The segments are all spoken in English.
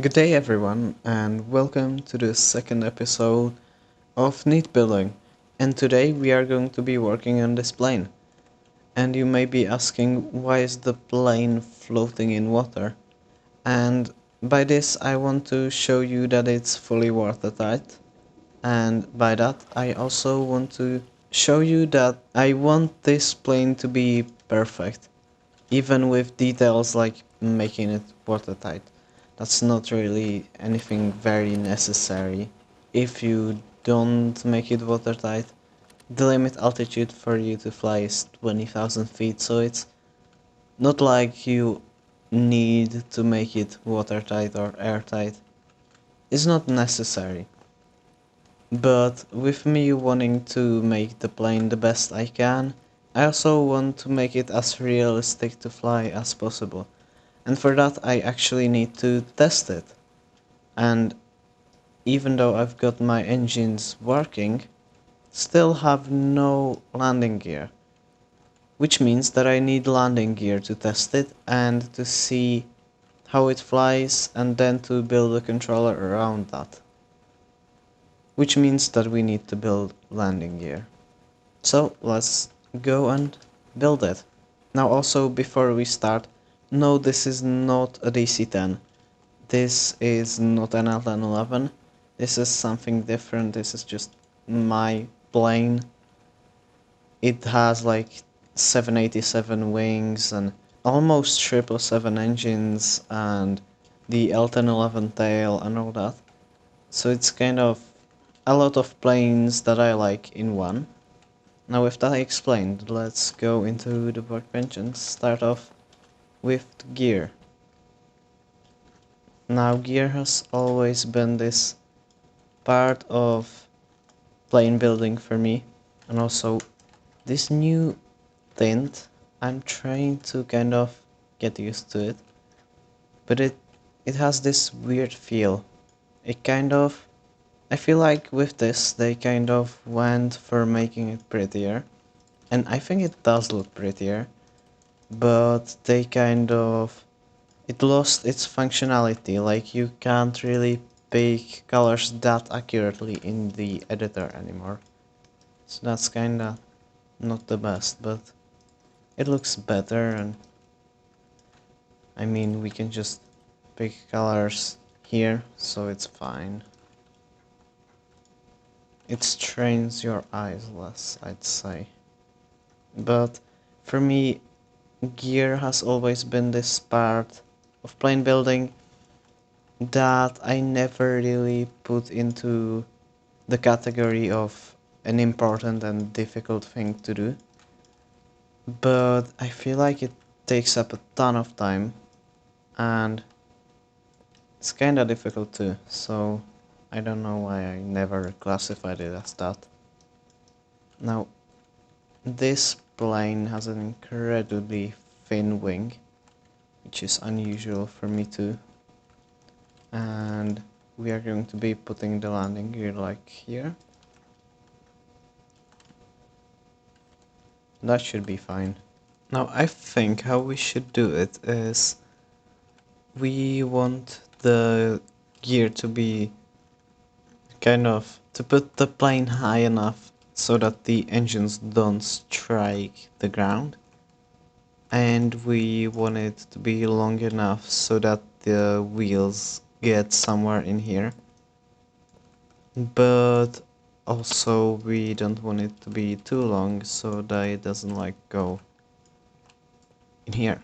Good day, everyone, and welcome to the second episode of Neatbuilding. And today we are going to be working on this plane. And you may be asking, why is the plane floating in water? And by this, I want to show you that it's fully watertight. And by that, I also want to show you that I want this plane to be perfect, even with details like making it watertight. That's not really anything very necessary. If you don't make it watertight, the limit altitude for you to fly is 20,000 feet, so it's not like you need to make it watertight or airtight. It's not necessary. But with me wanting to make the plane the best I can, I also want to make it as realistic to fly as possible. And for that I actually need to test it. And even though I've got my engines working, still have no landing gear. Which means that I need landing gear to test it and to see how it flies and then to build a controller around that. Which means that we need to build landing gear. So let's go and build it. Now also before we start, no, this is not a DC-10. This is not an L1011. This is something different. This is just my plane. It has like 787 wings and almost 777 engines and the L1011 tail and all that. So it's kind of a lot of planes that I like in one. Now with that explained, let's go into the workbench and start off with gear. Now gear has always been this part of plane building for me, and also this new tint, I'm trying to kind of get used to it, but it has this weird feel. It kind of, I feel like with this they kind of went for making it prettier, and I think it does look prettier, but they kind of, it lost its functionality. Like you can't really pick colors that accurately in the editor anymore. So that's kinda not the best, but it looks better. And I mean, we can just pick colors here, so it's fine. It strains your eyes less, I'd say. But for me, gear has always been this part of plane building that I never really put into the category of an important and difficult thing to do. But I feel like it takes up a ton of time and it's kinda difficult too, so I don't know why I never classified it as that. Now, this plane has an incredibly thin wing, which is unusual for me too. And we are going to be putting the landing gear like here. That should be fine. Now I think how we should do it is we want the gear to be kind of to put the plane high enough so that the engines don't strike the ground, and we want it to be long enough so that the wheels get somewhere in here, but also we don't want it to be too long so that it doesn't like go in here.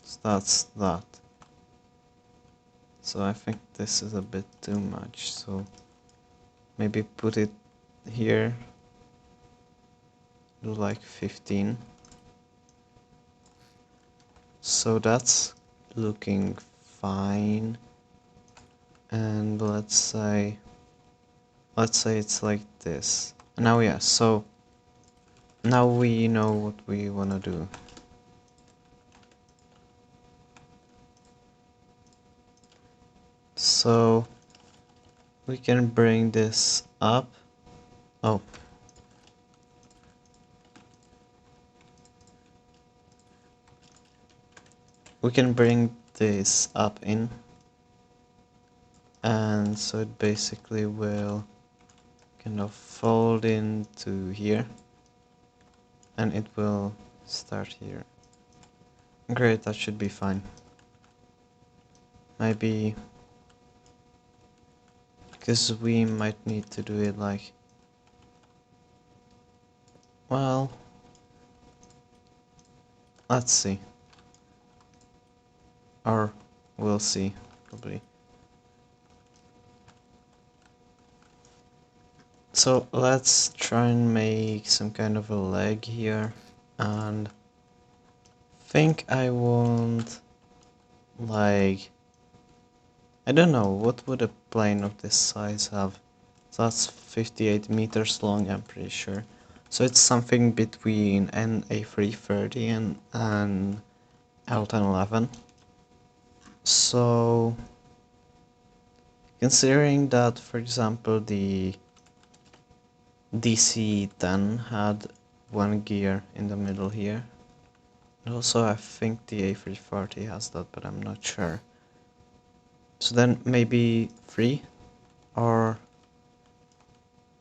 So that's that. So I think this is a bit too much, so maybe put it here, do like 15. So that's looking fine. And let's say it's like this. Now yeah, so now we know what we wanna do. So we can bring this up. Oh, we can bring this up in, and so it basically will kind of fold into here, and it will start here. Great, that should be fine. Maybe because we might need to do it like, well, let's see, or we'll see probably. So let's try and make some kind of a leg here, and think I want, like, I don't know, what would a plane of this size have? So that's 58 meters long, I'm pretty sure. So it's something between an A330 and an L1011. So considering that, for example, the DC-10 had one gear in the middle here. And also I think the A340 has that, but I'm not sure. So then maybe 3, or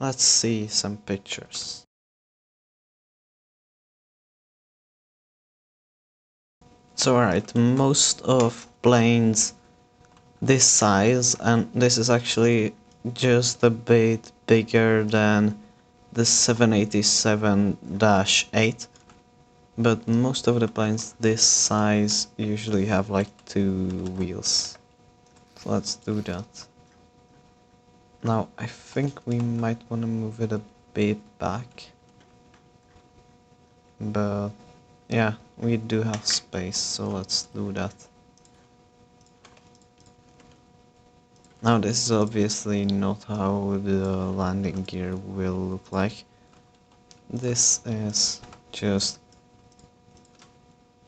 let's see some pictures. So alright, most of planes this size, and this is actually just a bit bigger than the 787-8, but most of the planes this size usually have like 2 wheels. So let's do that. Now I think we might want to move it a bit back, but yeah, we do have space, so let's do that. Now this is obviously not how the landing gear will look like. This is just...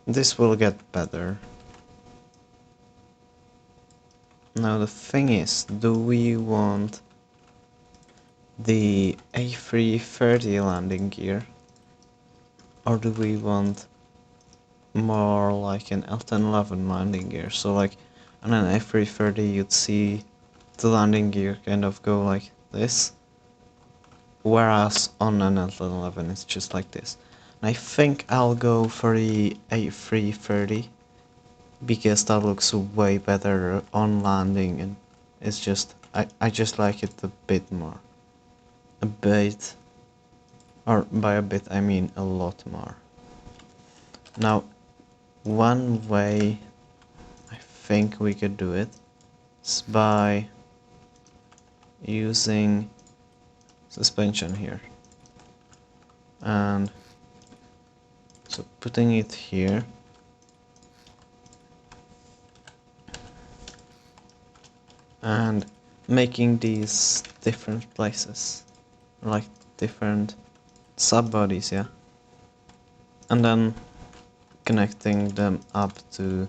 this will get better. Now the thing is, do we want the A330 landing gear, or do we want more like an L1011 landing gear? So like on an A330 you'd see the landing gear kind of go like this, whereas on an L1011 it's just like this. And I think I'll go for the A330 because that looks way better on landing, and it's just, I just like it a bit more. A bit, or by a bit I mean a lot more. Now, one way I think we could do it is by using suspension here. And so putting it here, and making these different places, like different sub-bodies, yeah? And then connecting them up to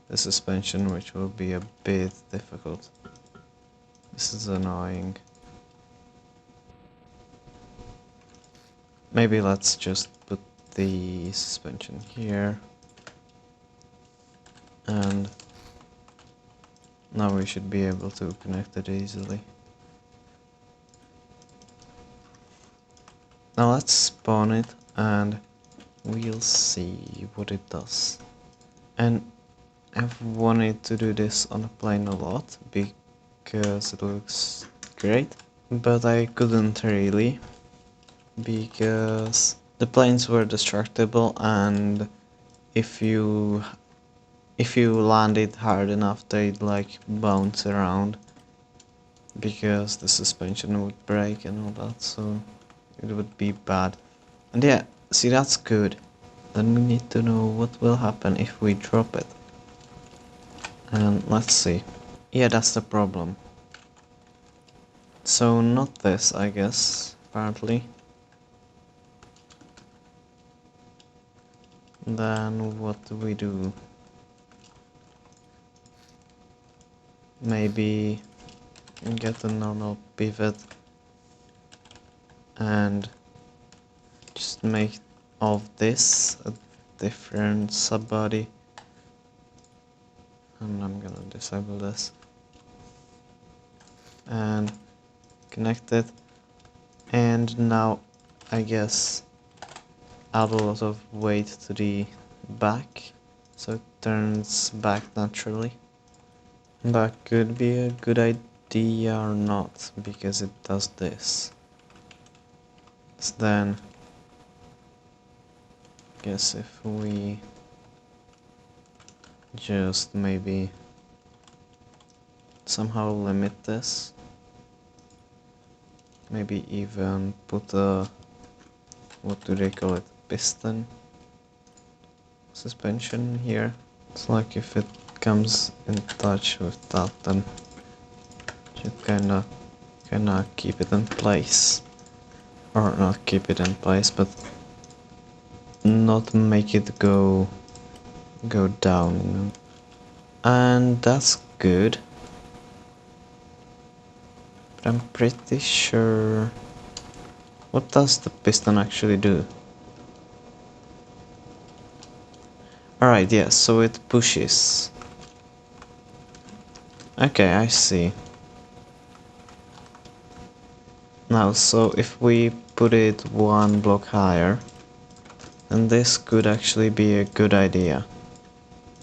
the suspension, which will be a bit difficult. This is annoying. Maybe let's just put the suspension here, and now we should be able to connect it easily. Now let's spawn it and we'll see what it does. And I've wanted to do this on a plane a lot because it looks great, but I couldn't really because the planes were destructible, and if you landed hard enough they'd like bounce around because the suspension would break and all that, so it would be bad. And yeah, see, that's good. Then we need to know what will happen if we drop it. And let's see. Yeah, that's the problem. So not this, I guess, apparently. Then what do we do? Maybe get a normal pivot and just make of this a different sub-body. And I'm gonna disable this. and connect it. And now I guess add a lot of weight to the back so it turns back naturally. That could be a good idea or not, because it does this. So then, guess if we just maybe somehow limit this, maybe even put a, what do they call it, piston suspension here. It's like if it comes in touch with that, then should kinda keep it in place. Or not keep it in place, but not make it go down, you know. And that's good. But I'm pretty sure, what does the piston actually do? Alright, yeah, so it pushes. Okay, I see. Now, so if we put it one block higher, then this could actually be a good idea.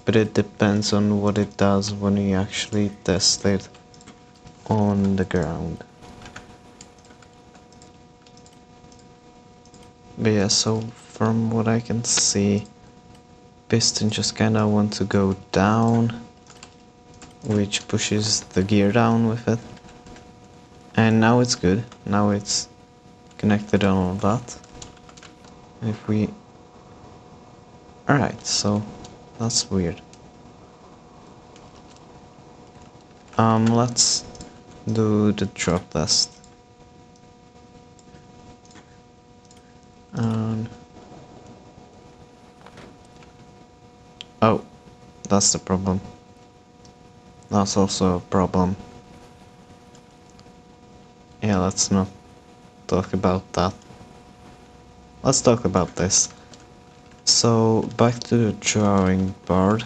But it depends on what it does when we actually test it on the ground. But yeah, so from what I can see, piston just kinda want to go down, which pushes the gear down with it. And now it's good. Now it's connected and all that. And if we... Alright, so that's weird. Let's do the drop test. And... Oh, that's the problem. That's also a problem. Yeah, let's not talk about that. Let's talk about this. So, back to the drawing board.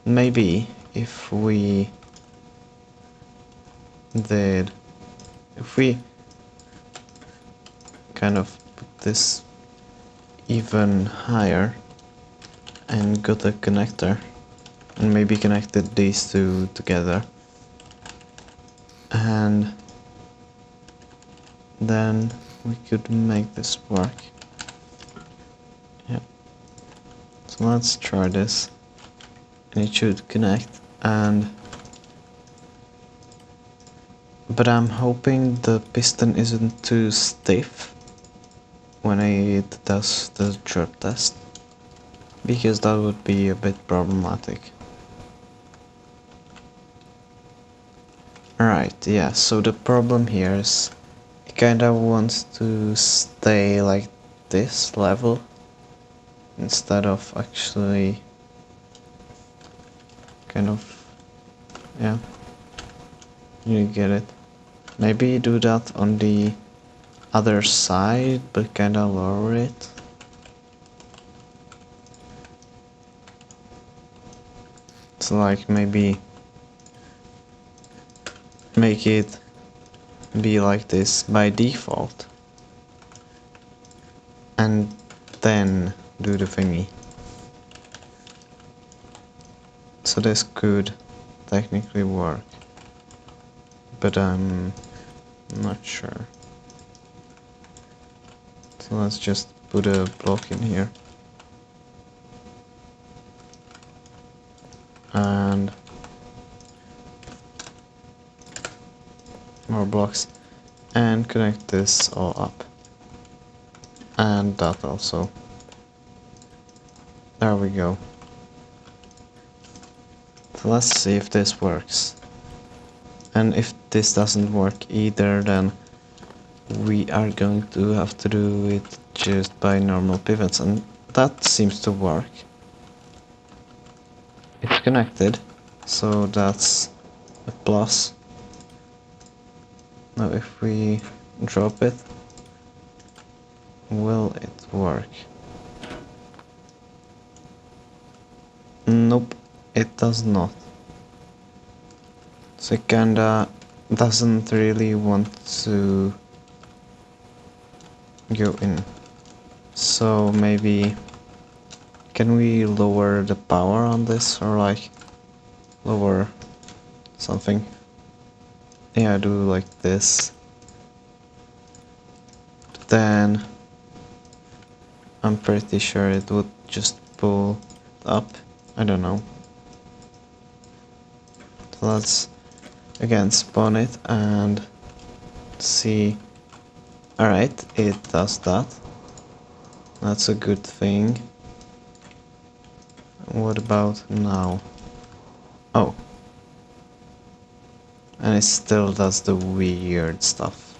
Maybe if we did... If we kind of put this even higher and got a connector and maybe connected these two together, and then we could make this work. Yeah. So let's try this, and it should connect. And but I'm hoping the piston isn't too stiff when it does the drop test, because that would be a bit problematic. Alright, yeah, so the problem here is it kinda wants to stay like this level instead of actually kind of, yeah, you get it. Maybe do that on the other side, but kinda lower it. So like maybe make it be like this by default, and then do the thingy. So this could technically work, but I'm not sure. So let's just put a block in here. And more blocks, and connect this all up, and that also. There we go. So let's see if this works, and if this doesn't work either, then we are going to have to do it just by normal pivots, and that seems to work. It's connected, so that's a plus. Now if we drop it, will it work? Nope, it does not. So it kinda doesn't really want to go in. So maybe can we lower the power on this, or like lower something? Yeah, do like this. Then I'm pretty sure it would just pull up. I don't know. So let's again spawn it and see. Alright, it does that. That's a good thing. What about now? Oh. And it still does the weird stuff.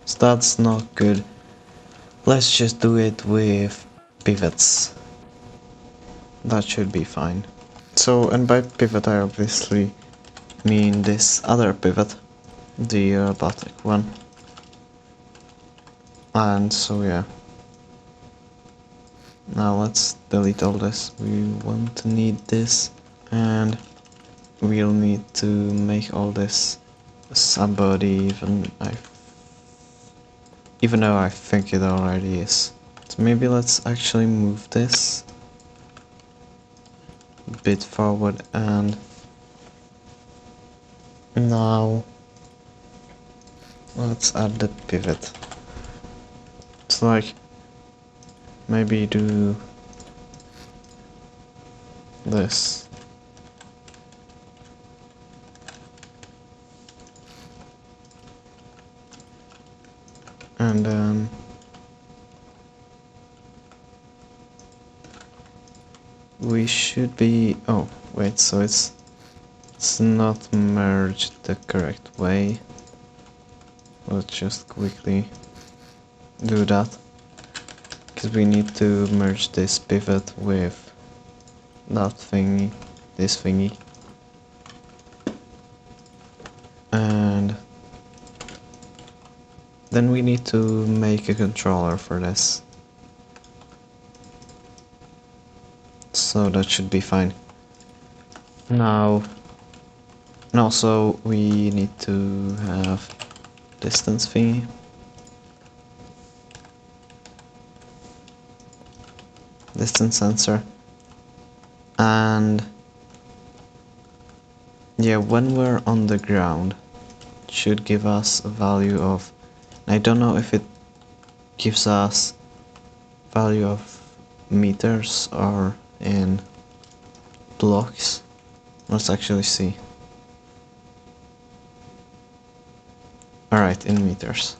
So that's not good. Let's just do it with pivots. That should be fine. So, and by pivot I obviously mean this other pivot, the robotic one. And so yeah. Now let's delete all this. We won't need this, and we'll need to make all this somebody, even though I think it already is. So maybe let's actually move this a bit forward, and now let's add the pivot. It's like maybe do this. And then we should be, oh wait, so it's not merged the correct way. Let's just quickly do that, because we need to merge this pivot with that thingy, this thingy, and then we need to make a controller for this. So that should be fine. Now, and also we need to have distance thingy. Distance sensor. And yeah, when we're on the ground, it should give us a value of, I don't know if it gives us value of meters or in blocks. Let's actually see. Alright, in meters.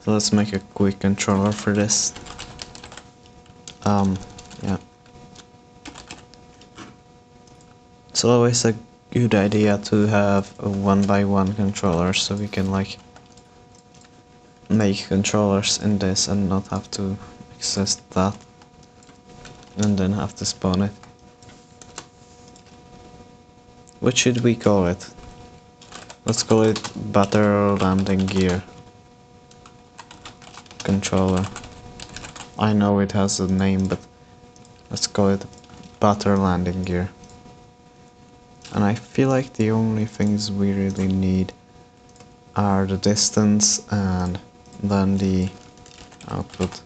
So let's make a quick controller for this. Yeah. It's always a good idea to have a 1x1 controller, so we can like make controllers in this and not have to access that and then have to spawn it. What should we call it? Let's call it butter landing gear controller. I know it has a name, but let's call it butter landing gear. And I feel like the only things we really need are the distance and then the output.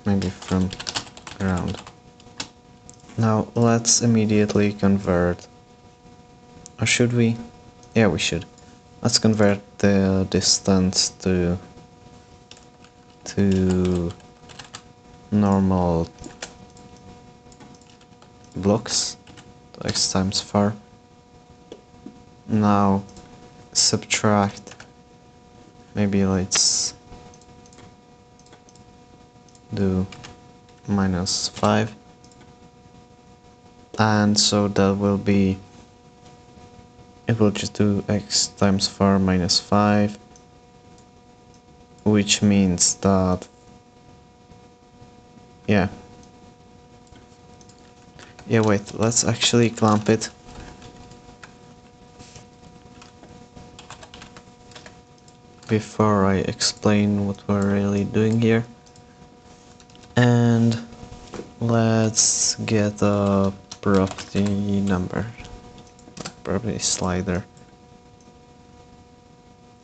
Maybe from ground. Now let's immediately convert, or should we? Yeah, we should. Let's convert the distance to normal blocks, x times far. Now subtract, maybe let's do -5, and so that will be, it will just do x times far -5, which means that, yeah, wait, let's actually clamp it. before I explain what we're really doing here. And let's get a property number, property slider,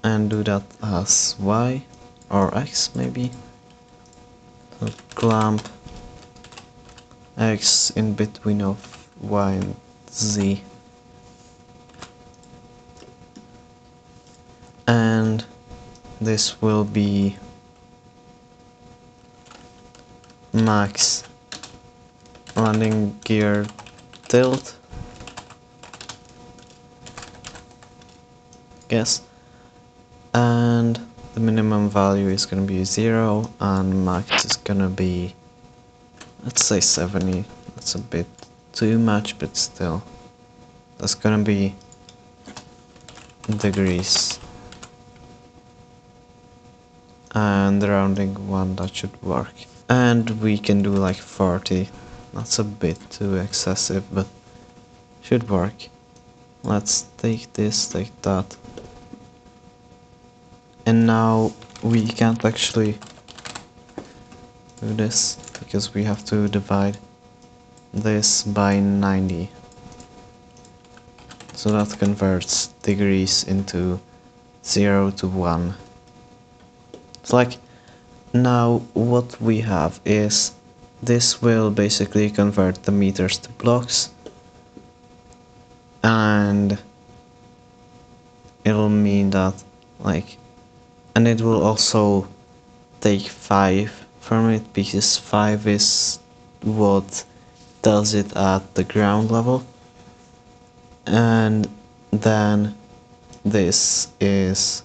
and do that as Y or X maybe. So clamp X in between of Y and Z. And this will be max landing gear tilt, guess, and the minimum value is gonna be 0 and max is gonna be, let's say 70. That's a bit too much, but still, that's gonna be degrees, and the rounding one, that should work. And we can do like 40. That's a bit too excessive, but should work. Let's take this, take that. And now we can't actually do this because we have to divide this by 90. So that converts degrees into 0 to 1. It's like, now what we have is, this will basically convert the meters to blocks, and it'll mean that, like, and it will also take 5 from it, because 5 is what does it at the ground level, and then this is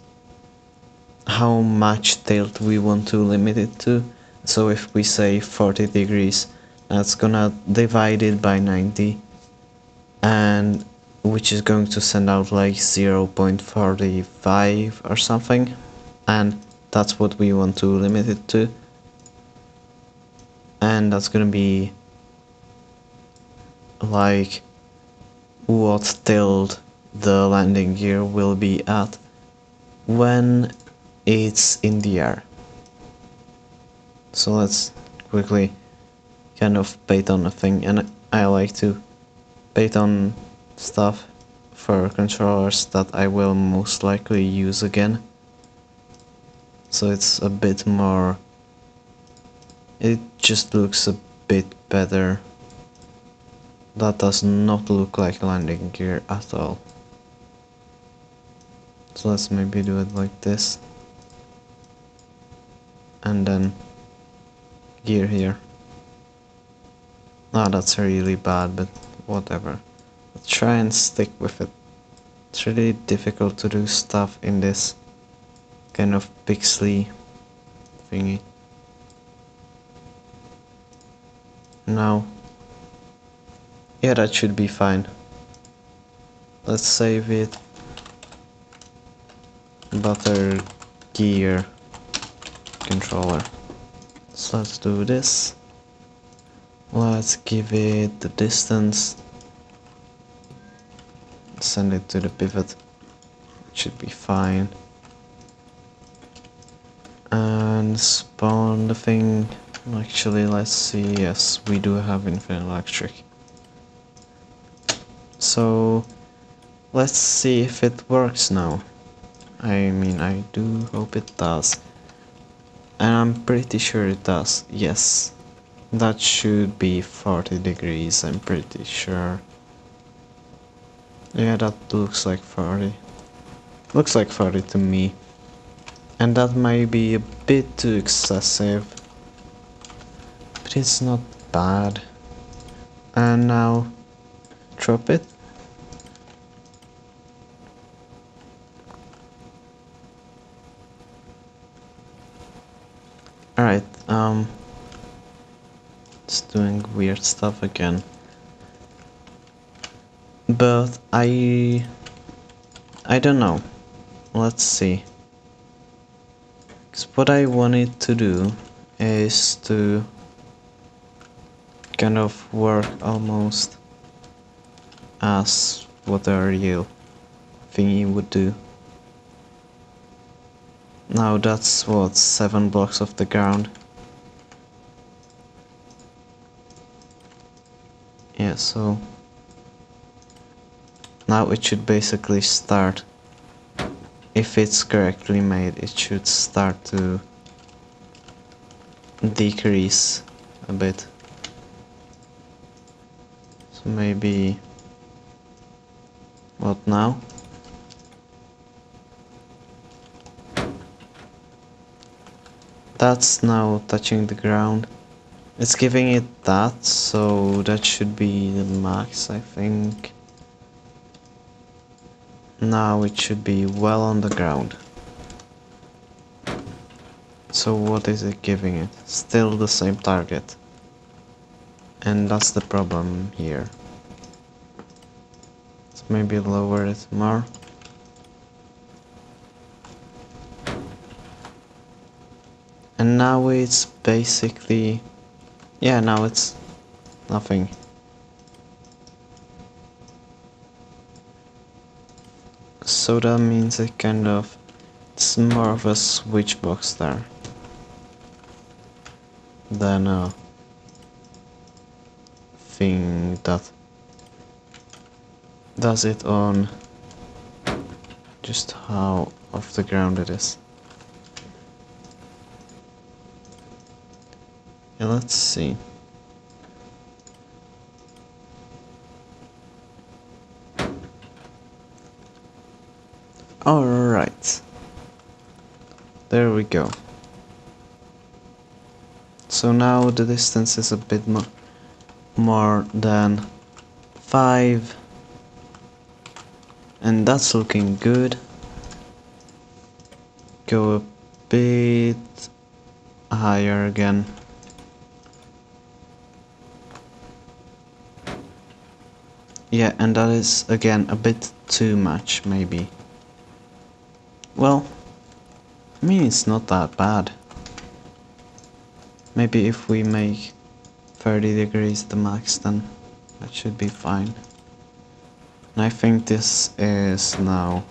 how much tilt we want to limit it to. So if we say 40 degrees, that's gonna divide it by 90, and which is going to send out like 0.45 or something, and that's what we want to limit it to. And that's gonna be like what tilt the landing gear will be at when it's in the air. So let's quickly kind of bait on a thing, and I like to bait on stuff for controllers that I will most likely use again. So it's a bit more, it just looks a bit better. That does not look like landing gear at all. So let's maybe do it like this. And then gear here. Ah, that's really bad, but whatever. Let's try and stick with it. It's really difficult to do stuff in this kind of pixely thingy. Now, yeah, that should be fine. Let's save it. Butter gear controller. So let's do this. Let's give it the distance. Send it to the pivot. It should be fine. And spawn the thing. Actually, let's see. Yes, we do have infinite electric. So let's see if it works now. I mean, I do hope it does. And I'm pretty sure it does. Yes. That should be 40 degrees, I'm pretty sure. Yeah, that looks like 40. Looks like 40 to me. And that might be a bit too excessive, but it's not bad. And now, drop it. Alright, it's doing weird stuff again. But I don't know. Let's see. 'Cause what I wanted to do is to kind of work almost as what a real thingy would do. Now that's what, 7 blocks off the ground. Yeah, so now it should basically start. If it's correctly made, it should start to decrease a bit. So maybe, what now? That's now touching the ground. It's giving it that, so that should be the max, I think. Now it should be well on the ground. So what is it giving it? Still the same target. And that's the problem here. So maybe lower it more. And now it's basically... yeah, now it's nothing. So that means it kind of... it's more of a switch box there than a thing that does it on just how off the ground it is. Yeah, let's see. Alright. There we go. So now the distance is a bit more than 5. And that's looking good. Go a bit higher again. Yeah, and that is again a bit too much, maybe. Well, I mean, it's not that bad. Maybe if we make 30 degrees the max, then that should be fine. And I think this is now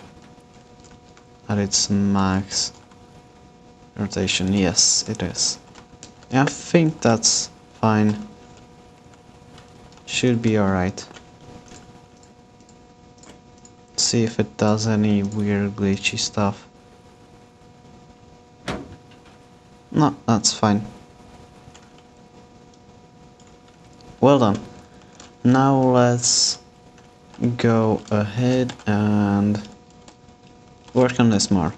at its max rotation. Yes, it is. Yeah, I think that's fine. Should be alright. See if it does any weird glitchy stuff. No, that's fine. Well done. Now let's go ahead and work on this more.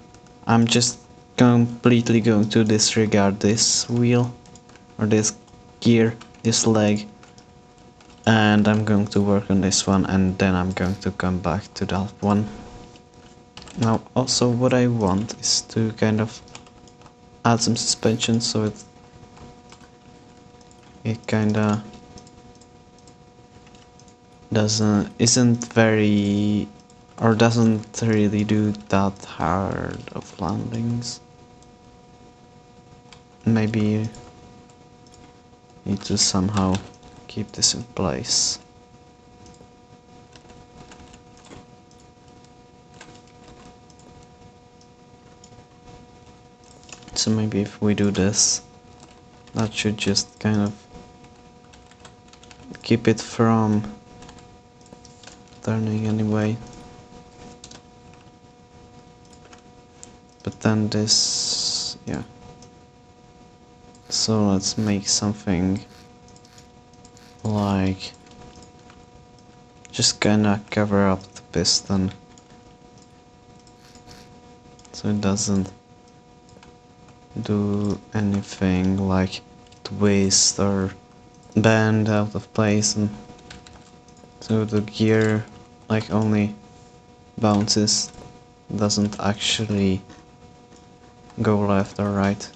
I'm just completely going to disregard this wheel or this gear, this leg, and I'm going to work on this one, and then I'm going to come back to that one. Now also what I want is to kind of add some suspension so it kinda isn't very, or doesn't really do that hard of landings. Maybe need to somehow keep this in place. So maybe if we do this, that should just kind of keep it from turning anyway. But then this, yeah. So let's make something like just kinda cover up the piston so it doesn't do anything like twist or bend out of place, and so the gear like only bounces, doesn't actually go left or right.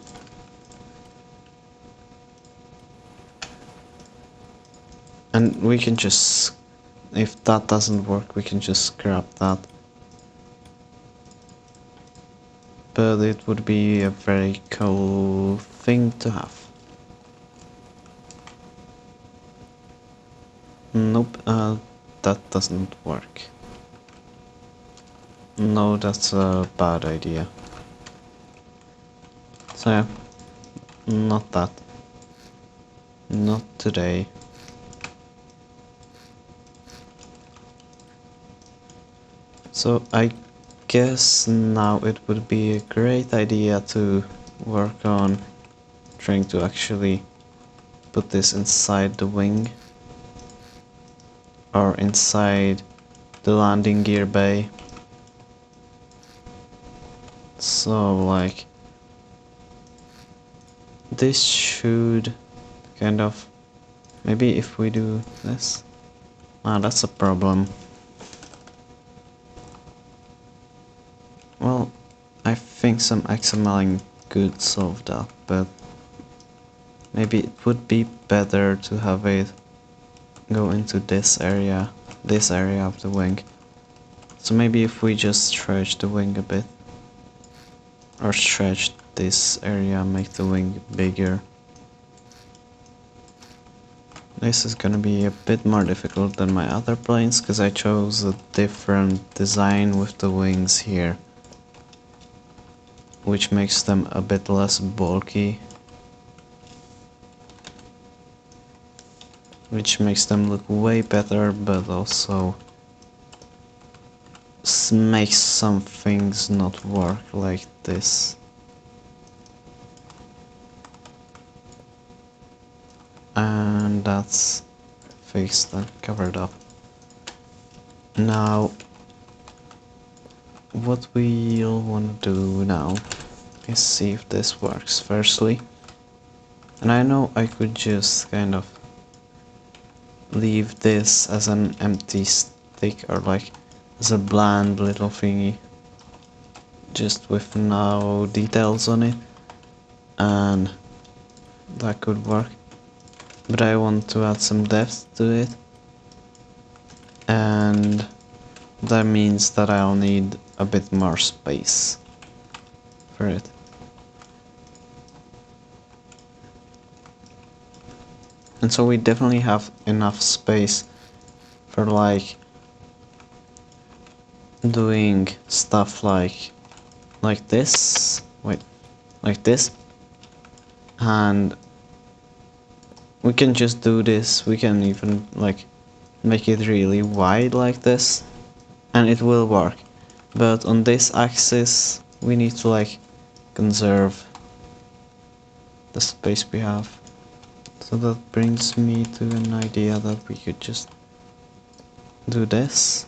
And we can just, if that doesn't work, we can just scrap that. But it would be a very cool thing to have. Nope, that doesn't work. No, that's a bad idea. So yeah, not that. Not today. So I guess now it would be a great idea to work on trying to actually put this inside the wing or inside the landing gear bay. So like this should kind of, maybe if we do this, that's a problem. Well, I think some XMLing could solve that, but maybe it would be better to have it go into this area of the wing. So maybe if we just stretch the wing a bit, or stretch this area, make the wing bigger. This is gonna be a bit more difficult than my other planes, because I chose a different design with the wings here, which makes them a bit less bulky, which makes them look way better, but also makes some things not work like this. And that's fixed and covered up. Now what we'll want to do now is see if this works firstly. And I know I could just kind of leave this as an empty stick, or like as a bland little thingy, just with no details on it, and that could work. But I want to add some depth to it, and that means that I'll need a bit more space for it. And so we definitely have enough space for like doing stuff like this, wait, like this, and we can just do this. We can even like make it really wide like this, and it will work. But on this axis we need to like conserve the space we have. So that brings me to an idea that we could just do this.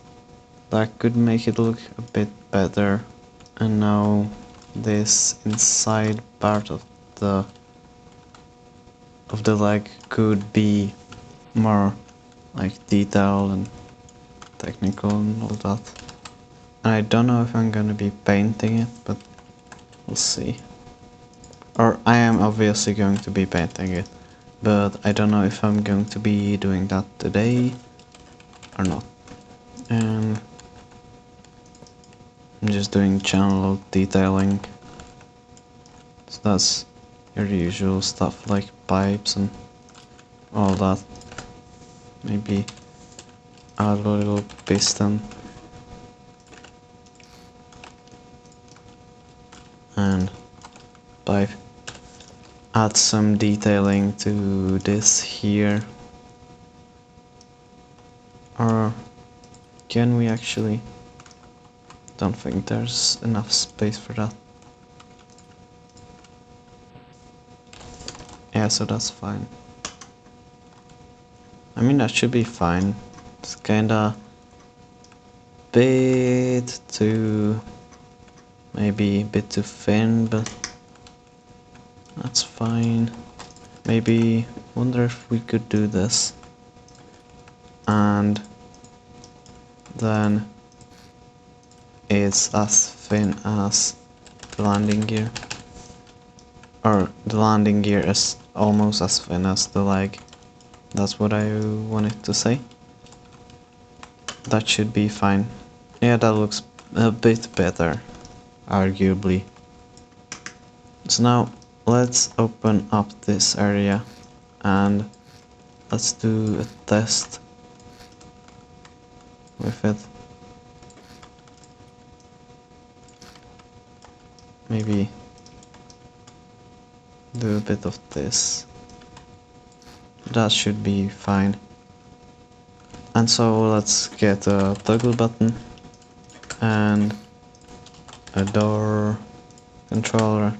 That could make it look a bit better. And now this inside part of the leg could be more like detailed and technical and all that. And I don't know if I'm gonna be painting it, but we'll see. Or I am obviously going to be painting it, but I don't know if I'm going to be doing that today or not. And I'm just doing channel detailing. So that's your usual stuff like pipes and all that. Maybe add a little piston. And pipe. Add some detailing to this here. Or can we actually? Don't think there's enough space for that. Yeah, so that's fine. I mean, that should be fine. It's kinda bit too, maybe a bit too thin, but that's fine. Maybe wonder if we could do this, and then it's as thin as the landing gear, or the landing gear is almost as thin as the leg. That's what I wanted to say. That should be fine. Yeah, that looks a bit better, arguably. So now let's open up this area and let's do a test with it. Maybe do a bit of this. That should be fine. And so let's get a toggle button and a door controller.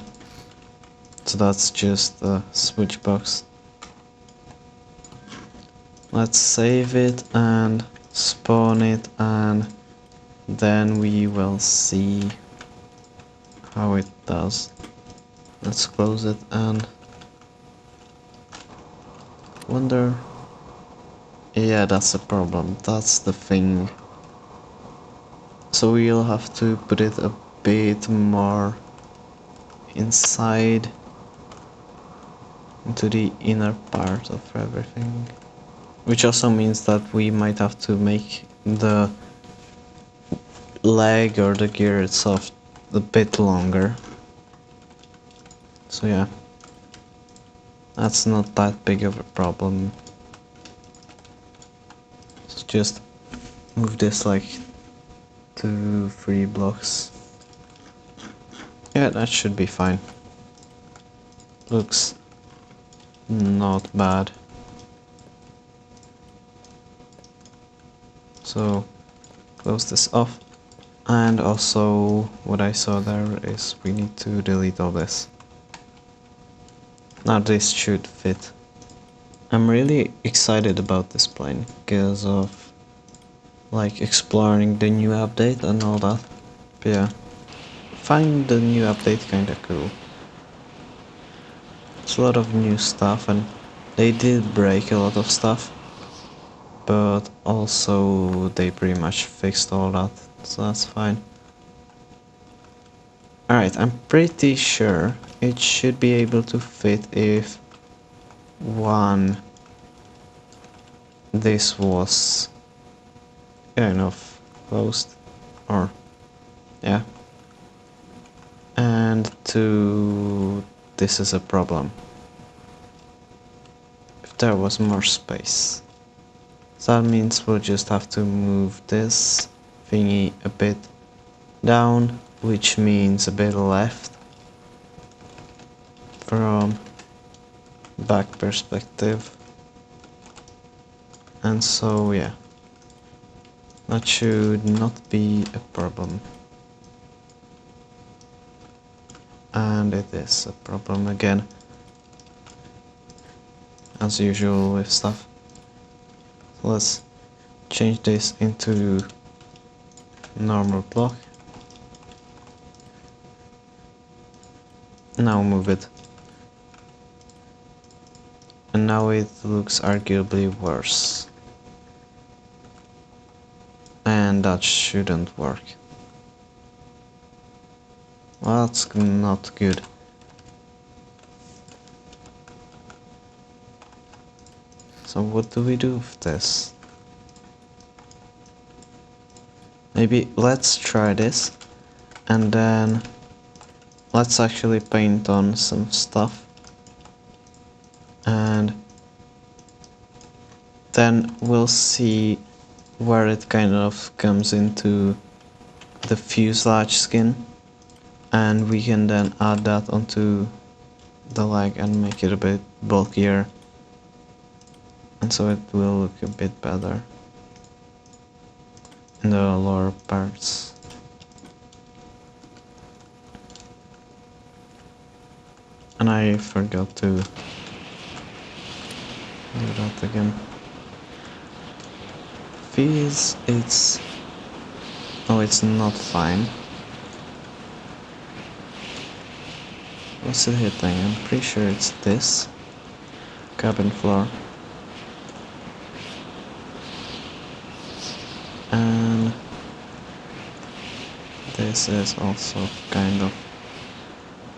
So that's just the switch box. Let's save it and spawn it, and then we will see how it does. Let's close it and wonder. Yeah, that's a problem. That's the thing. So we'll have to put it a bit more inside into the inner part of everything. Which also means that we might have to make the leg or the gear itself a bit longer. So yeah, that's not that big of a problem. So just move this like 2-3 blocks. Yeah, that should be fine. Looks not bad. So close this off. And also what I saw there is we need to delete all this. Now this should fit. I'm really excited about this plane because of like exploring the new update and all that. But yeah, find the new update kinda cool. It's a lot of new stuff, and they did break a lot of stuff, but also they pretty much fixed all that, so that's fine. Alright, I'm pretty sure it should be able to fit if this was kind of closed, or yeah, and this is a problem. If there was more space, so that means we'll just have to move this thingy a bit down, which means a bit left from back perspective. And so yeah, that should not be a problem. And it is a problem again, as usual with stuff. So let's change this into normal block. Now move it. And now it looks arguably worse. And that shouldn't work. Well, that's not good. So what do we do with this? Maybe let's try this, and then let's actually paint on some stuff, and then we'll see where it kind of comes into the fuselage skin, and we can then add that onto the leg and make it a bit bulkier, and so it will look a bit better in the lower parts. And I forgot to do that again. Fees, it's not fine. What's it hitting? I'm pretty sure it's this cabin floor. And this is also kind of,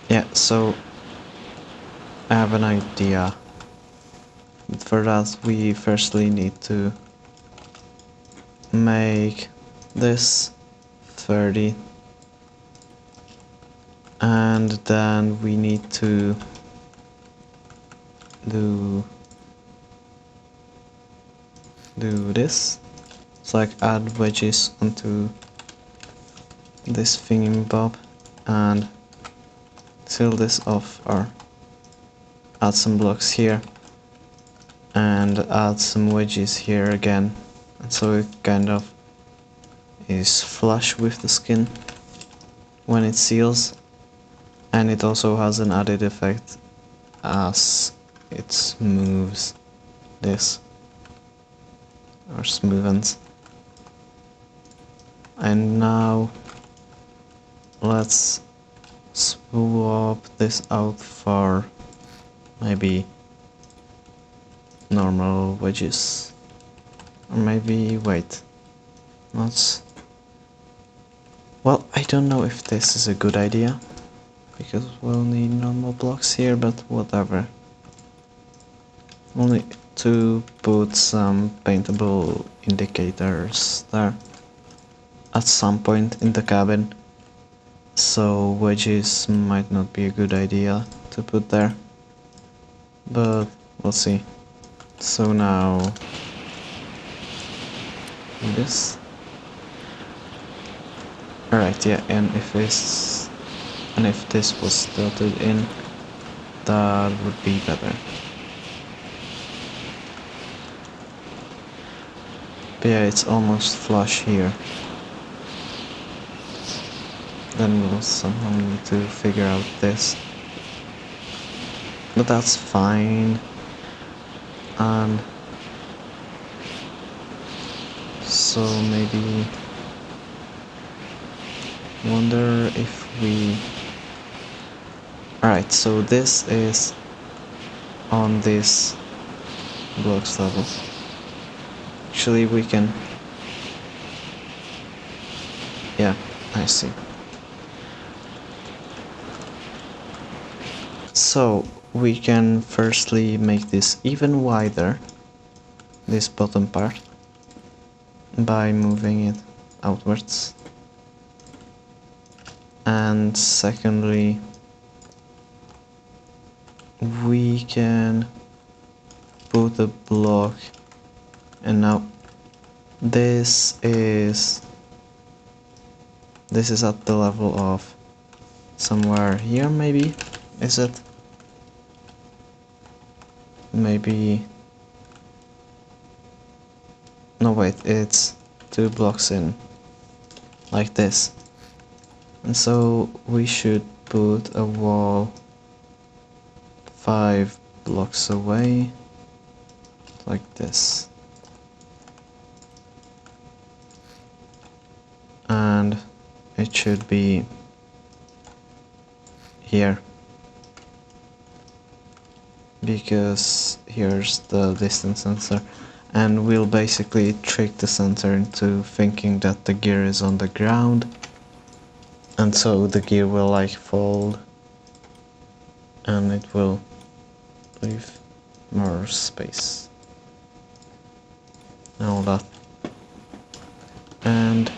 yeah, so I have an idea. But for that we firstly need to make this 30, and then we need to do this. It's like add wedges onto this thingamabob and seal this off, or add some blocks here and add some wedges here again, and so it kind of is flush with the skin when it seals. And it also has an added effect as it smooths this, or smoothens. And now let's swap this out for maybe normal wedges, or maybe wait, let's, well, I don't know if this is a good idea because we'll need normal blocks here, but whatever. We'll need to put some paintable indicators there at some point in the cabin, so wedges might not be a good idea to put there, but we'll see. So now this. Alright, yeah, and if this was tilted in, that would be better. But yeah, it's almost flush here. Then we'll somehow need to figure out this. But that's fine. And so maybe wonder if we... Alright, so this is on this blocks level. Actually we can... Yeah, I see. So we can firstly make this even wider, this bottom part, by moving it outwards. And secondly, we can put a block, and now this is at the level of somewhere here, maybe, is it? Maybe, no wait, it's 2 blocks in, like this. And so we should put a wall 5 blocks away, like this. And it should be here, because here's the distance sensor, and we'll basically trick the sensor into thinking that the gear is on the ground, and so the gear will like fold and it will leave more space and all that. And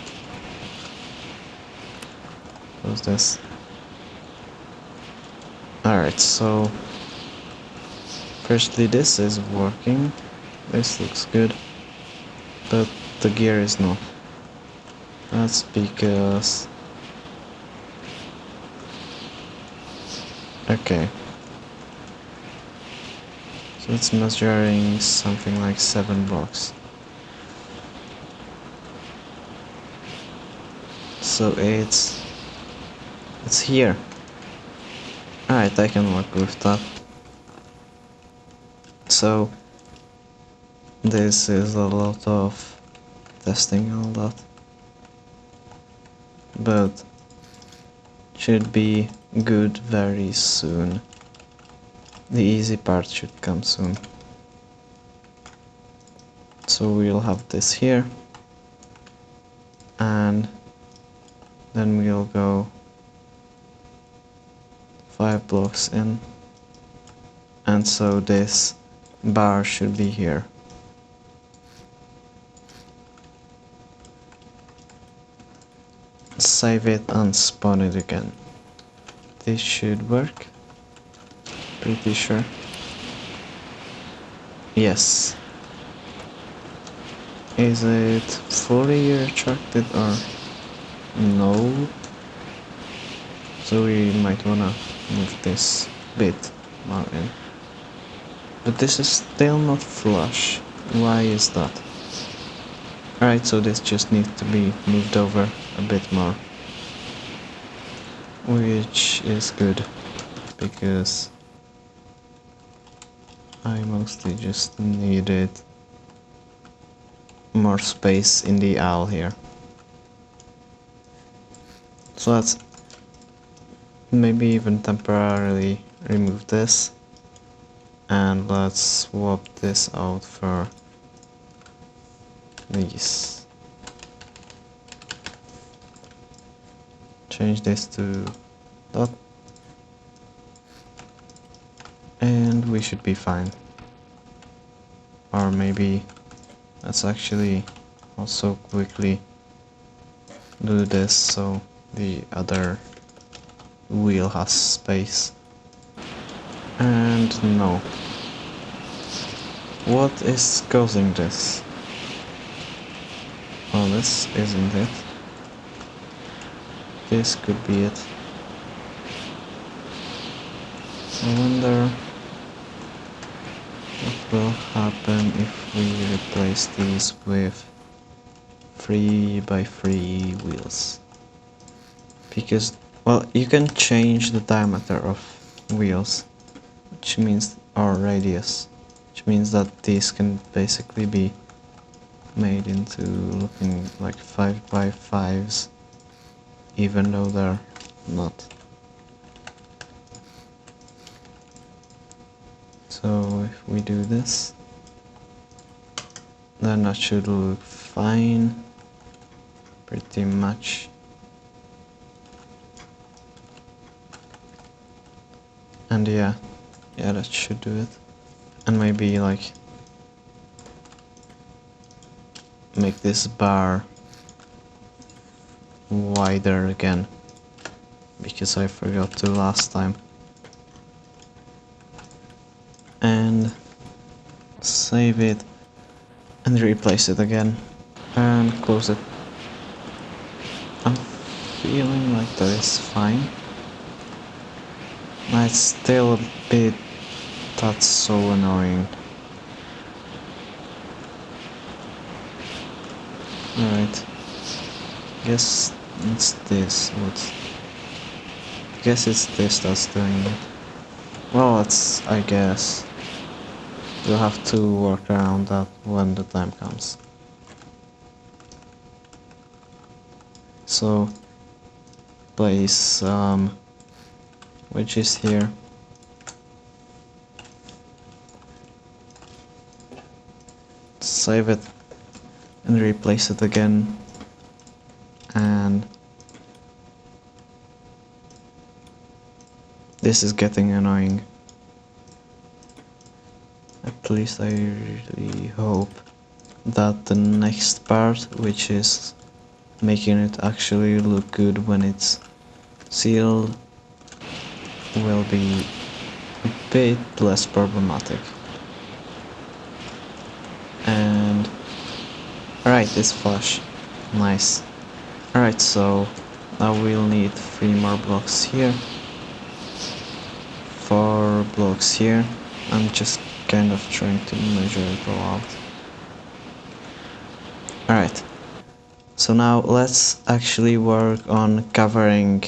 what's this? Alright, so firstly this is working, this looks good, but the gear is not. That's because... Okay. So it's measuring something like 7 blocks. So it's here. Alright, I can work with that. So this is a lot of testing and all that, but should be good very soon. The easy part should come soon. So we'll have this here, and then we'll go 5 blocks in, and so this bar should be here. Save it and spawn it again. This should work. Pretty sure. Yes. Is it fully retracted or no? So we might wanna move this bit more in. But this is still not flush. Why is that? Alright, so this just needs to be moved over a bit more. Which is good, because I mostly just needed more space in the aisle here. So let's maybe even temporarily remove this, and let's swap this out for these. Change this to dot, and we should be fine. Or maybe let's actually also quickly do this so the other wheel has space. And no. What is causing this? Well, this isn't it. This could be it. I wonder what will happen if we replace these with 3x3 wheels. Because, well, you can change the diameter of wheels, which means, or radius, which means that these can basically be made into looking like 5x5s, even though they're not. So if we do this, then that should look fine, pretty much. And yeah, that should do it. And maybe like make this bar wider again, because I forgot to last time. And save it and replace it again and close it. I'm feeling like that is fine. It's still a bit, that's so annoying. Alright, guess it's this. Guess it's this that's doing it. Well, I guess we'll have to work around that when the time comes. So place wedges here. Save it and replace it again, and this is getting annoying. At least I really hope that the next part, which is making it actually look good when it's sealed, will be a bit less problematic. And alright, it's flush. Nice. Alright, so now we'll need 3 more blocks here, 4 blocks here. I'm just kind of trying to measure it all out. Alright, so now let's actually work on covering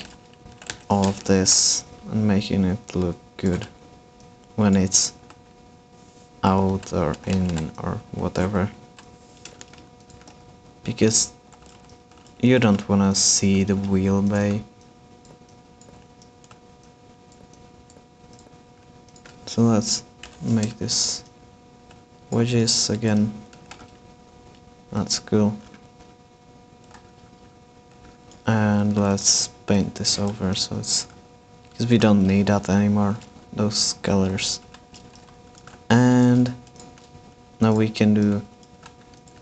all of this and making it look good when it's out or in or whatever, because you don't want to see the wheel bay. So let's make this wedges again. That's cool. And let's paint this over so it's, because we don't need that anymore, those colors. And now we can do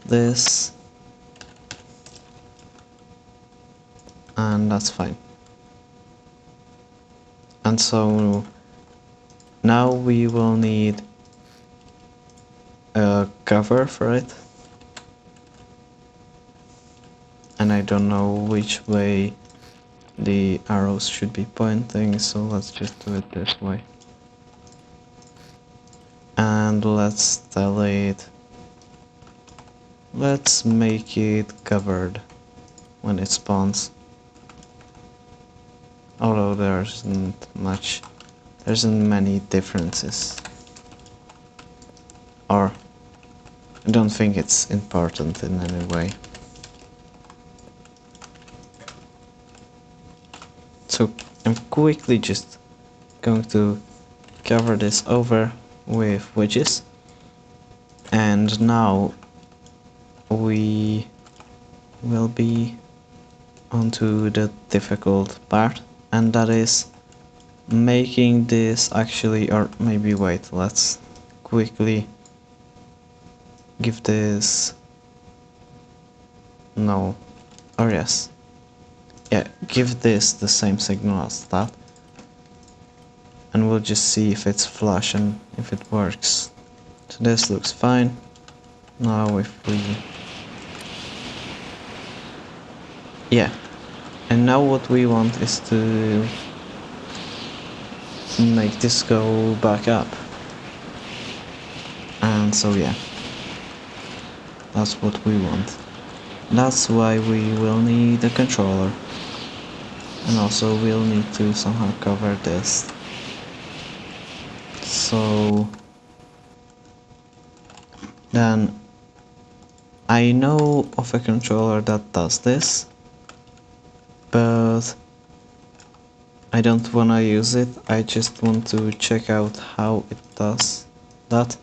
this, and that's fine. And so now we will need a cover for it, and I don't know which way the arrows should be pointing, so let's just do it this way. And let's delete. Let's make it covered when it spawns. Although there isn't many differences. Or I don't think it's important in any way. So I'm quickly just going to cover this over with wedges, and now we will be onto the difficult part, and that is making this actually, or maybe wait, let's quickly give this, no, or yes, yeah, give this the same signal as that, and we'll just see if it's flush and if it works. So this looks fine. Now if we, yeah, and now what we want is to make this go back up, and so yeah, that's what we want. That's why we will need a controller, and also we'll need to somehow cover this. So then I know of a controller that does this, but I don't wanna use it. I just want to check out how it does that,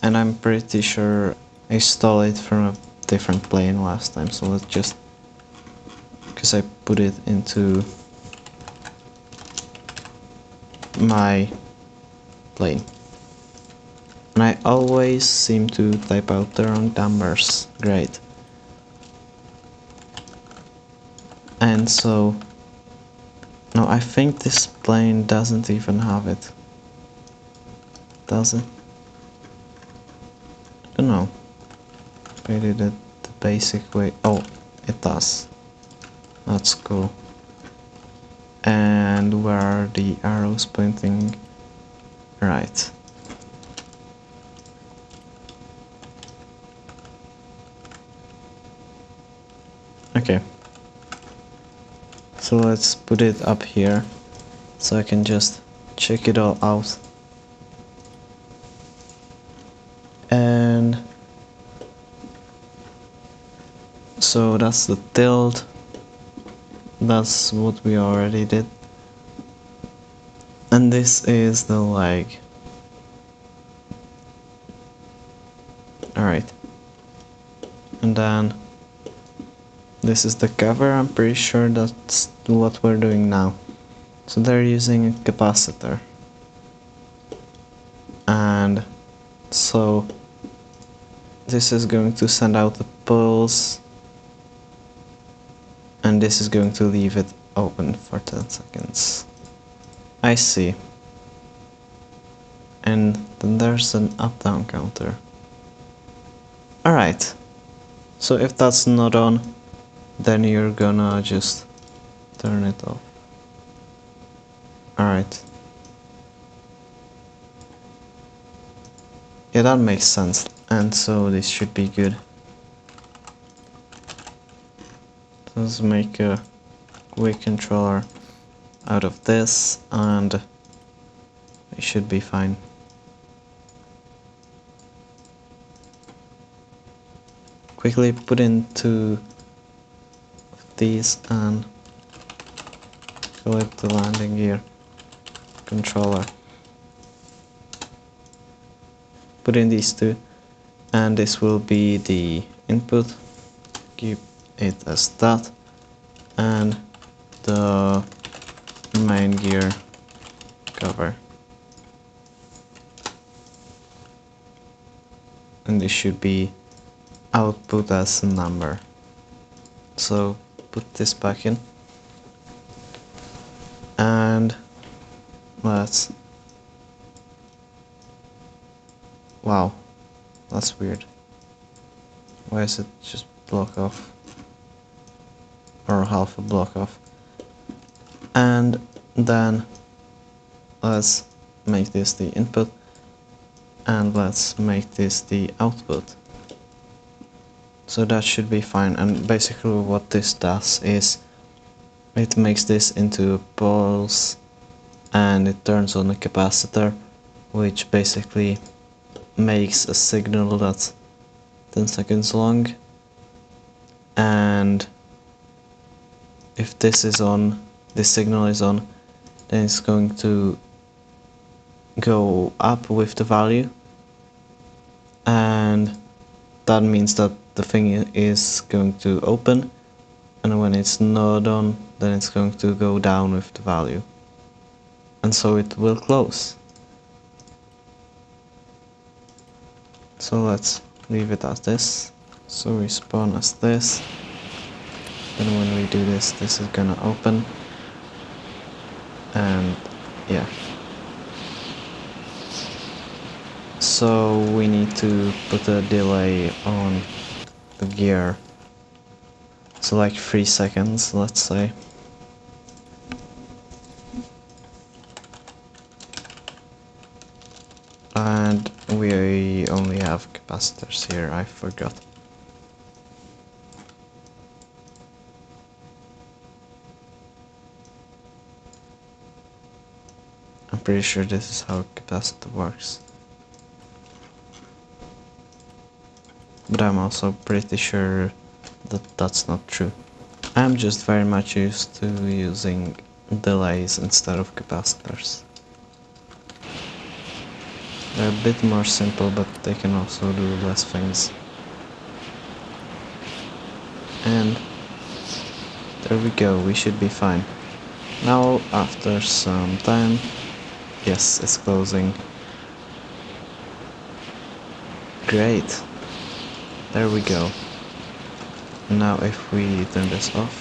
and I'm pretty sure I stole it from a different plane last time, so let's just, because I put it into my plane, and I always seem to type out the wrong numbers. Great. And so no, I think this plane doesn't even have it. Does it? I don't know. I did it the basic way. Oh, it does. That's cool. And where are the arrows pointing? Right. Okay. So let's put it up here so I can just check it all out. And so that's the tilt. That's what we already did. And this is the leg. Alright. And then this is the cover. I'm pretty sure that's what we're doing now. So they're using a capacitor. And so this is going to send out a pulse, and this is going to leave it open for 10 seconds. I see. And then there's an up-down counter. Alright. So if that's not on, then you're gonna just turn it off. Alright. Yeah, that makes sense. And so this should be good. Let's make a quick controller out of this, and it should be fine. Quickly put in two of these and select the landing gear controller. Put in these two, and this will be the input. Keep it as that, and the main gear cover. And this should be output as a number. So put this back in, and let's, wow, that's weird. Why is it just block off, or half a block off? And then let's make this the input, and let's make this the output. So that should be fine, and basically what this does is it makes this into a pulse and it turns on a capacitor, which basically makes a signal that's 10 seconds long. And if this is on, this signal is on, then it's going to go up with the value, and that means that the thing is going to open, and when it's not on, then it's going to go down with the value, and so it will close. So let's leave it as this. So we spawn as this, then when we do this, this is gonna open, and yeah. So we need to put a delay on the gear, so like 3 seconds, let's say. And we only have capacitors here, I forgot. I'm pretty sure this is how a capacitor works. But I'm also pretty sure that that's not true. I'm just very much used to using delays instead of capacitors. They're a bit more simple, but they can also do less things. And there we go, we should be fine. Now, after some time, yes, it's closing. Great. There we go. Now if we turn this off.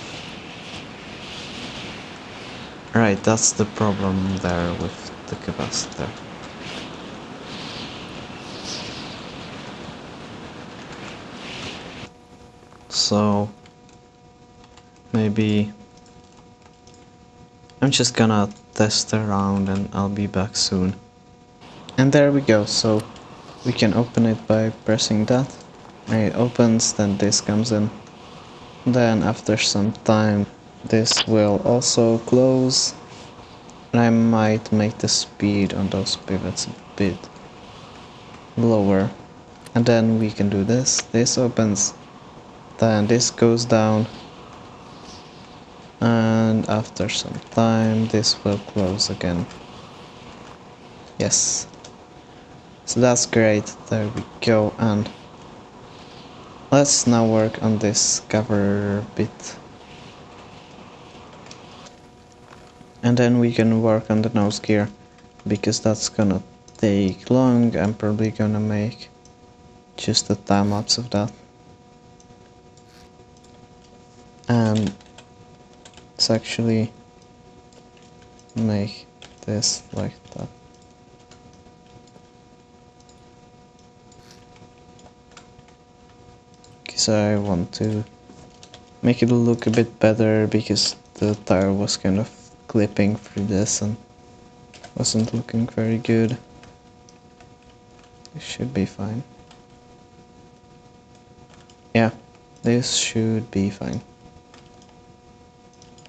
Right, that's the problem there with the capacitor. So maybe I'm just gonna test around and I'll be back soon. And there we go, so we can open it by pressing that. When it opens, then this comes in. Then after some time this will also close, and I might make the speed on those pivots a bit lower. And then we can do this opens, then this goes down, and after some time this will close again. Yes. So that's great, there we go, and let's now work on this cover bit. And then we can work on the nose gear, because that's gonna take long. I'm probably gonna make just a time lapse of that. And let's actually make this like that. Because I want to make it look a bit better, because the tire was kind of clipping through this and wasn't looking very good. It should be fine. Yeah, this should be fine.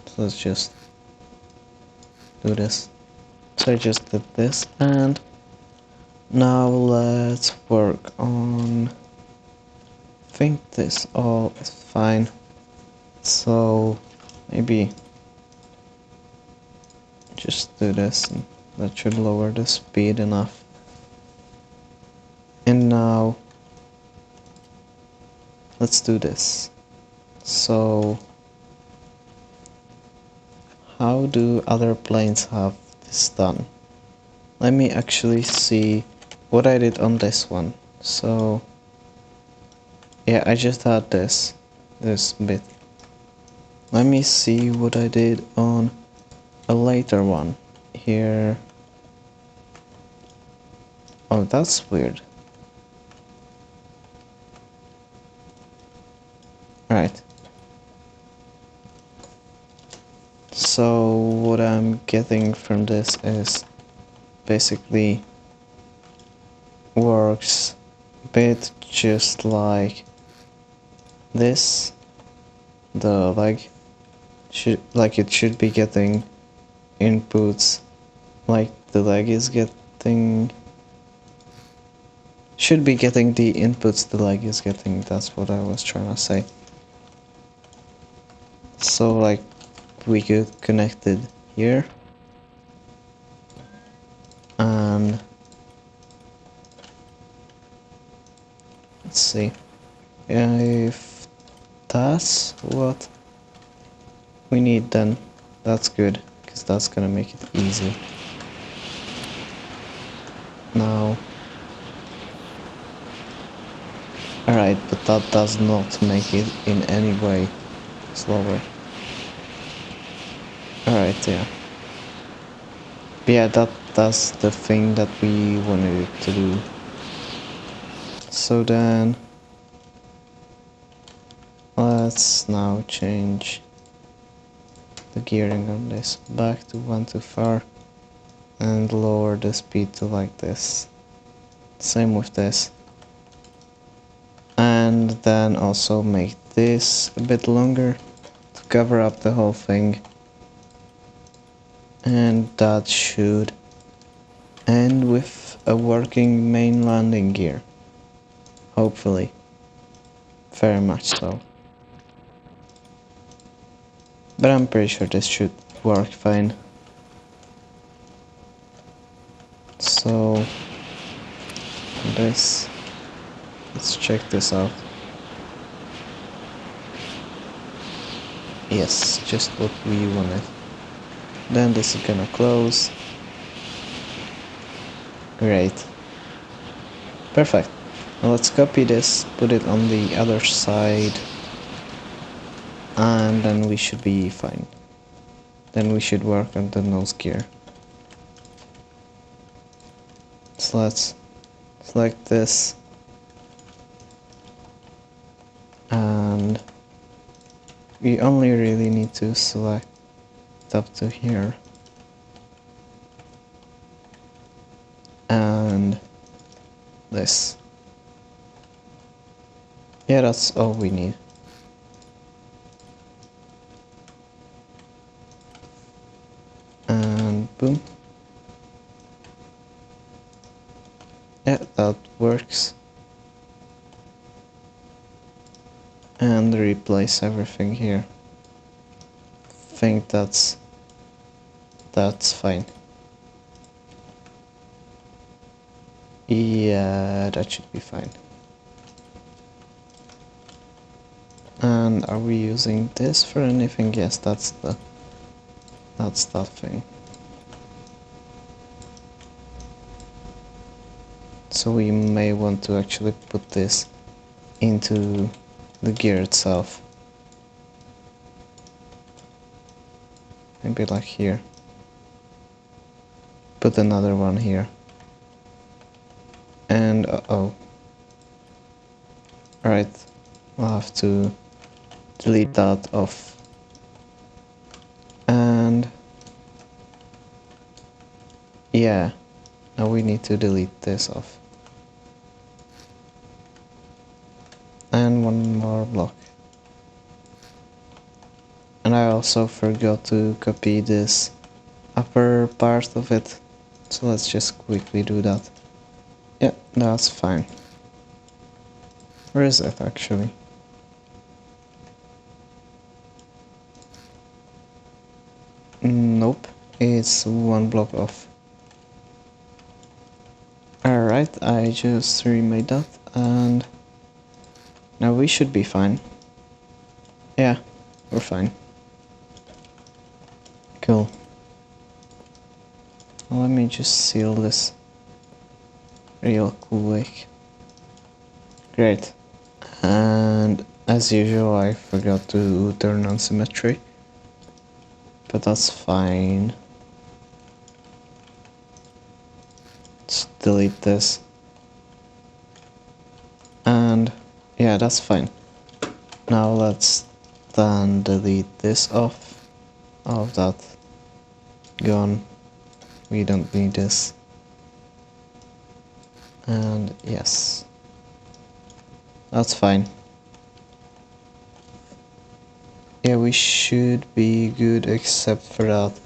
So let's just do this. So I just did this, and now let's work on, I think this all is fine. So maybe just do this, and that should lower the speed enough. And now let's do this. So how do other planes have this done? Let me actually see what I did on this one. So yeah, I just had this bit. Let me see what I did on a later one. Here. Oh, that's weird. Right. So what I'm getting from this is basically works a bit just like this. The leg it should be getting inputs like the leg is getting, should be getting the inputs the leg is getting. That's what I was trying to say. So like we could connect it here, and let's see if that's what we need, then that's good, because that's gonna make it easy. Now, alright, but that does not make it in any way slower. Alright, yeah. But yeah, that's the thing that we wanted it to do. So then, let's now change the gearing on this back to 1 too far and lower the speed to like this. Same with this. And then also make this a bit longer to cover up the whole thing. And that should end with a working main landing gear. Hopefully. Very much so. But I'm pretty sure this should work fine. So this, let's check this out. Yes, just what we wanted. Then this is gonna close. Great. Perfect. Now let's copy this, put it on the other side, and then we should be fine. Then we should work on the nose gear. So let's select this, and we only really need to select up to here, and this. Yeah, that's all we need. And boom. Yeah, that works. And replace everything here. Think that's fine. Yeah, that should be fine. And are we using this for anything? Yes, that's that thing. So we may want to actually put this into the gear itself. Maybe like here. Put another one here. And uh-oh. Alright, I'll have to delete that off. And yeah, now we need to delete this off. And one more block. And I also forgot to copy this upper part of it, so let's just quickly do that. Yeah, that's fine. Where is it actually? Nope, it's one block off. Alright, I just remade that, and now we should be fine. Yeah, we're fine. Cool. Let me just seal this real quick. Great. And as usual, I forgot to turn on symmetry, but that's fine. Let's delete this. And yeah, that's fine. Now let's then delete this off. All of that gone. We don't need this. And yes, that's fine. Yeah, we should be good except for that.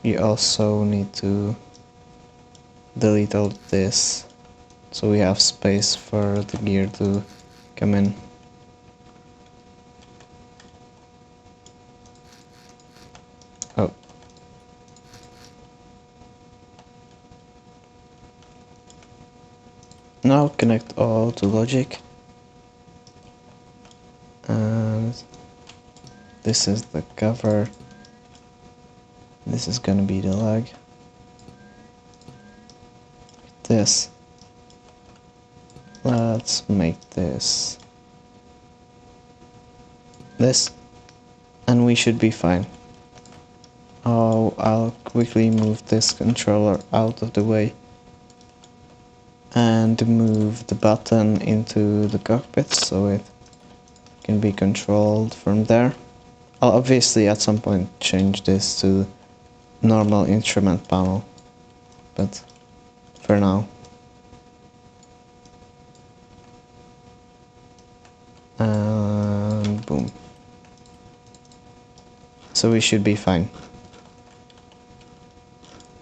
We also need to delete all this so we have space for the gear to come in. Oh. Now connect all to logic. And this is the cover. This is gonna be the leg. This. Let's make this. This. And we should be fine. Oh, I'll quickly move this controller out of the way and move the button into the cockpit so it can be controlled from there. I'll obviously at some point change this to normal instrument panel, but for now. And boom. So we should be fine.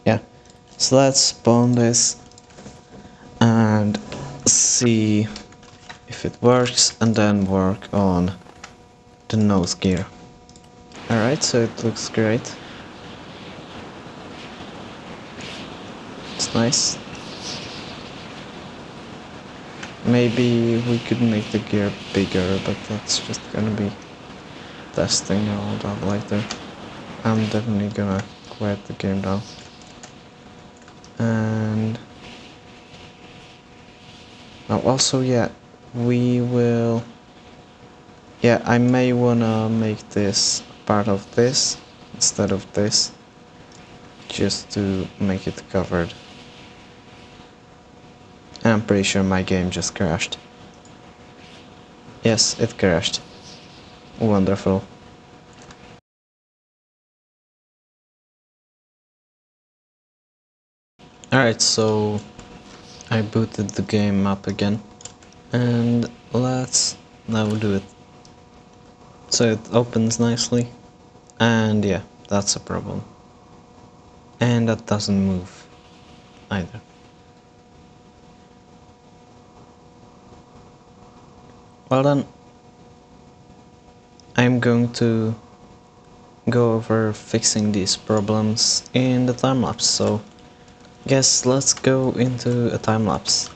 Yeah. So let's spawn this and see if it works and then work on the nose gear. Alright, so it looks great. It's nice. Maybe we could make the gear bigger, but that's just gonna be testing all that later. I'm definitely gonna quiet the game down. And also, yeah, we will. Yeah, I may wanna make this part of this instead of this, just to make it covered. I'm pretty sure my game just crashed. Yes, it crashed. Wonderful. Alright, so I booted the game up again. And let's now do it. So it opens nicely. And yeah, that's a problem. And that doesn't move either. Well then, I'm going to go over fixing these problems in the time-lapse, so guess let's go into a time-lapse.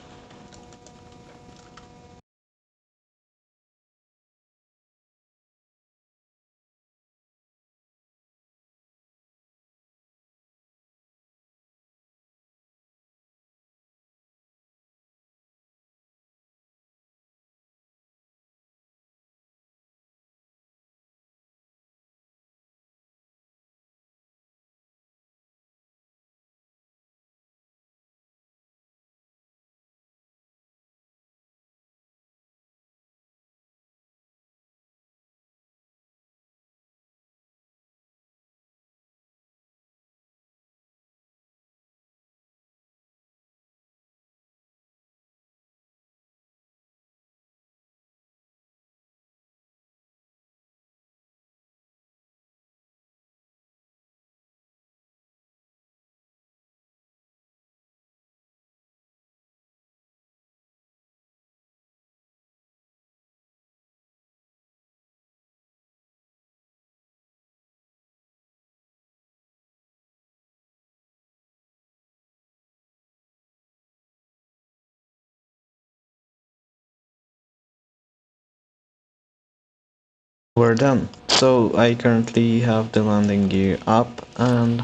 We're done. So I currently have the landing gear up and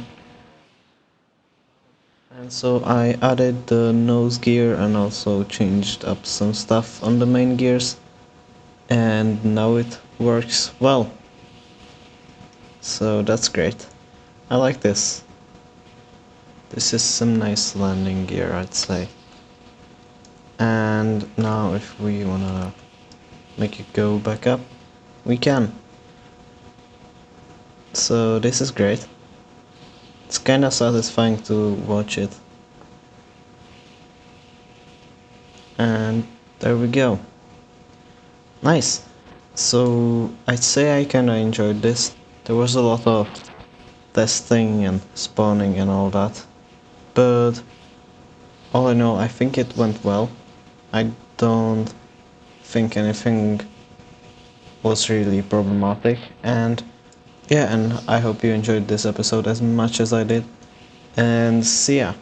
so I added the nose gear and also changed up some stuff on the main gears, and now it works well. So that's great. I like this. This is some nice landing gear, I'd say. And now if we wanna make it go back up, we can. So this is great. It's kinda satisfying to watch it. And there we go. Nice. So I'd say I kinda enjoyed this. There was a lot of testing and spawning and all that. But all in all, I think it went well. I don't think anything was really problematic. And yeah, and I hope you enjoyed this episode as much as I did. And see ya.